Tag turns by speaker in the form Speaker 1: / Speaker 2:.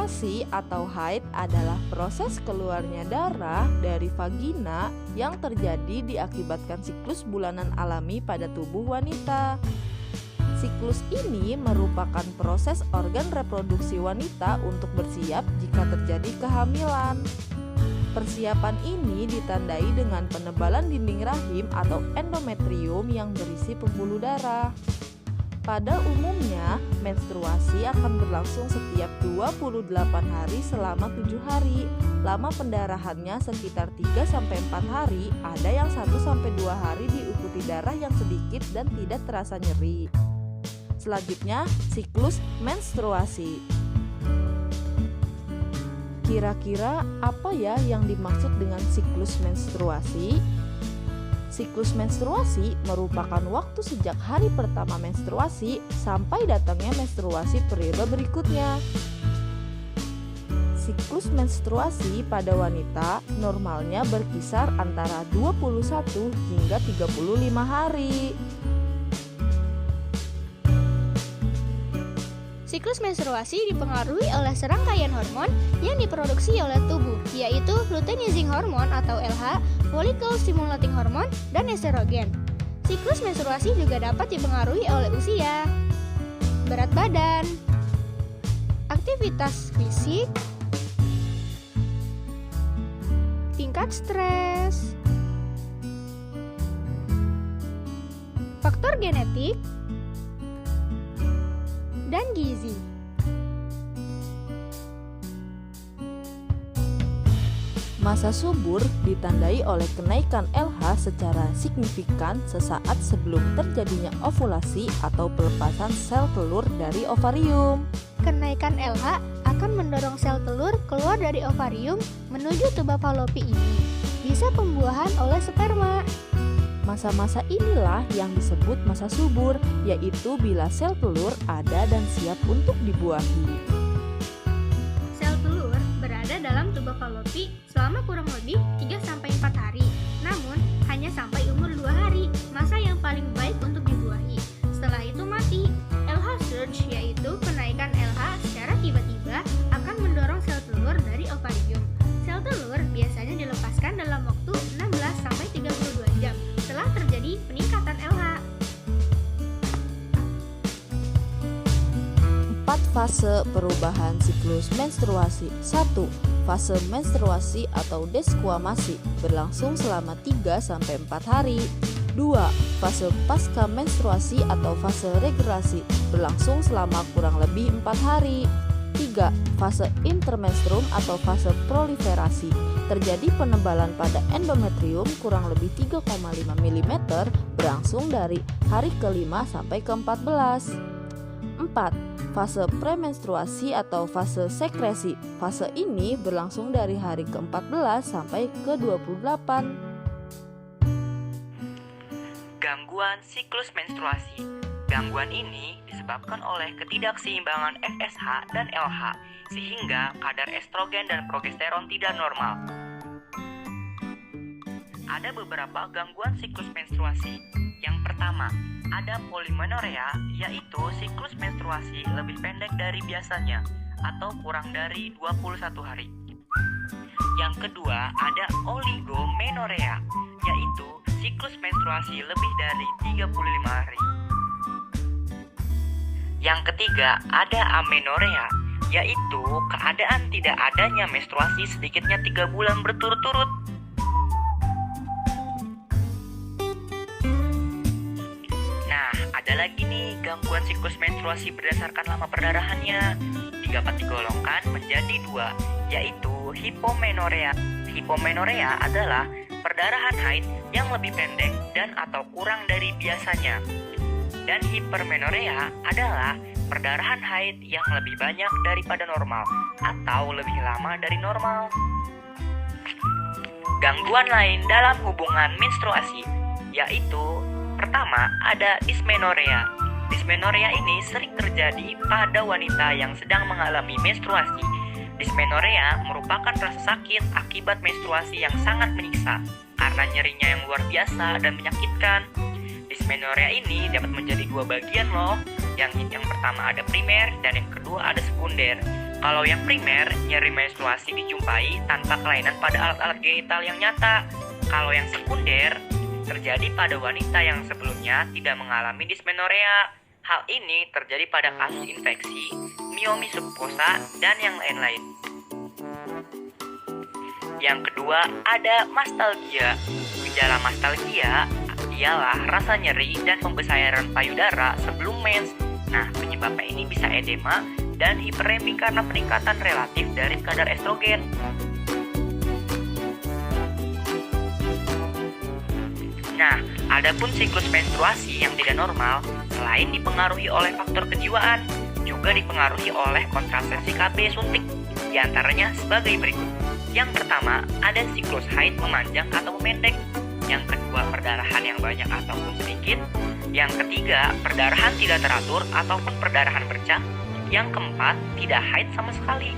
Speaker 1: Menstruasi atau haid adalah proses keluarnya darah dari vagina yang terjadi diakibatkan siklus bulanan alami pada tubuh wanita. Siklus ini merupakan proses organ reproduksi wanita untuk bersiap jika terjadi kehamilan. Persiapan ini ditandai dengan penebalan dinding rahim atau endometrium yang berisi pembuluh darah. Pada umumnya, menstruasi akan berlangsung setiap 28 hari selama 7 hari. Lama pendarahannya sekitar 3-4 hari, ada yang 1-2 hari diikuti darah yang sedikit dan tidak terasa nyeri. Selanjutnya, siklus menstruasi. Kira-kira apa ya yang dimaksud dengan siklus menstruasi? Siklus menstruasi merupakan waktu sejak hari pertama menstruasi sampai datangnya menstruasi periode berikutnya. Siklus menstruasi pada wanita normalnya berkisar antara 21 hingga 35 hari.
Speaker 2: Siklus menstruasi dipengaruhi oleh serangkaian hormon yang diproduksi oleh tubuh, yaitu luteinizing hormone atau LH, follicle stimulating hormone, dan estrogen. Siklus menstruasi juga dapat dipengaruhi oleh usia, berat badan, aktivitas fisik, tingkat stres, faktor genetik, dan gizi.
Speaker 1: Masa subur ditandai oleh kenaikan LH secara signifikan sesaat sebelum terjadinya ovulasi atau pelepasan sel telur dari ovarium.
Speaker 2: Kenaikan LH akan mendorong sel telur keluar dari ovarium menuju tuba falopi ini. Bisa pembuahan oleh sperma.
Speaker 1: Masa-masa inilah yang disebut masa subur, yaitu bila sel telur ada dan siap untuk dibuahi.
Speaker 2: Sel telur berada dalam tuba falopi selama kurang lebih 3-4 hari. Namun, hanya sampai umur 2 hari, masa yang paling baik untuk dibuahi. Setelah itu mati. LH surge, yaitu kenaikan LH secara tiba-tiba akan mendorong sel telur dari ovarium. Sel telur biasanya dilepaskan dalam waktu 16-32 jam setelah terjadi peningkatan LH.
Speaker 1: 4 fase perubahan siklus menstruasi. 1. Fase menstruasi atau desquamasi berlangsung selama 3-4 hari. 2. Fase pasca menstruasi atau fase regresi berlangsung selama kurang lebih 4 hari. 3. Fase intermenstrum atau fase proliferasi. Terjadi penebalan pada endometrium kurang lebih 3,5 mm berlangsung dari hari ke-5 sampai ke-14. 4. Fase premenstruasi atau fase sekresi. Fase ini berlangsung dari hari ke-14 sampai ke-28.
Speaker 3: Gangguan siklus menstruasi. Gangguan ini disebabkan oleh ketidakseimbangan FSH dan LH, sehingga kadar estrogen dan progesteron tidak normal. Ada beberapa gangguan siklus menstruasi. Yang pertama, ada polimenorea, yaitu siklus menstruasi lebih pendek dari biasanya atau kurang dari 21 hari. Yang kedua, ada oligomenorea, yaitu siklus menstruasi lebih dari 35 hari. Yang ketiga, ada amenorea, yaitu keadaan tidak adanya menstruasi sedikitnya 3 bulan berturut-turut. Nah, ada lagi nih gangguan siklus menstruasi berdasarkan lama perdarahannya. Dapat digolongkan menjadi 2, yaitu hipomenorea. Hipomenorea adalah perdarahan haid yang lebih pendek dan atau kurang dari biasanya. Dan hipermenorea adalah perdarahan haid yang lebih banyak daripada normal atau lebih lama dari normal. Gangguan lain dalam hubungan menstruasi yaitu pertama ada dysmenorrhea. Dysmenorrhea ini sering terjadi pada wanita yang sedang mengalami menstruasi. Dysmenorrhea merupakan rasa sakit akibat menstruasi yang sangat menyiksa karena nyerinya yang luar biasa dan menyakitkan. Dysmenorrhea ini dapat menjadi 2 bagian loh. Yang pertama ada primer dan yang kedua ada sekunder. Kalau yang primer, nyeri menstruasi dijumpai tanpa kelainan pada alat-alat genital yang nyata. Kalau yang sekunder, terjadi pada wanita yang sebelumnya tidak mengalami dysmenorrhea. Hal ini terjadi pada kasus infeksi, miomi submucosa, dan yang lain-lain. Yang kedua, ada mastalgia. Gejala mastalgia ialah rasa nyeri dan pembesaran payudara sebelum mens. Nah, penyebabnya ini bisa edema dan hiperemi karena peningkatan relatif dari kadar estrogen. Nah, adapun siklus menstruasi yang tidak normal selain dipengaruhi oleh faktor kejiwaan, juga dipengaruhi oleh kontrasepsi KB suntik. Di antaranya sebagai berikut. Yang pertama, ada siklus haid memanjang atau memendek. Yang kedua, perdarahan yang banyak ataupun sedikit. Yang ketiga, perdarahan tidak teratur ataupun perdarahan bercak. Yang keempat, tidak haid sama sekali.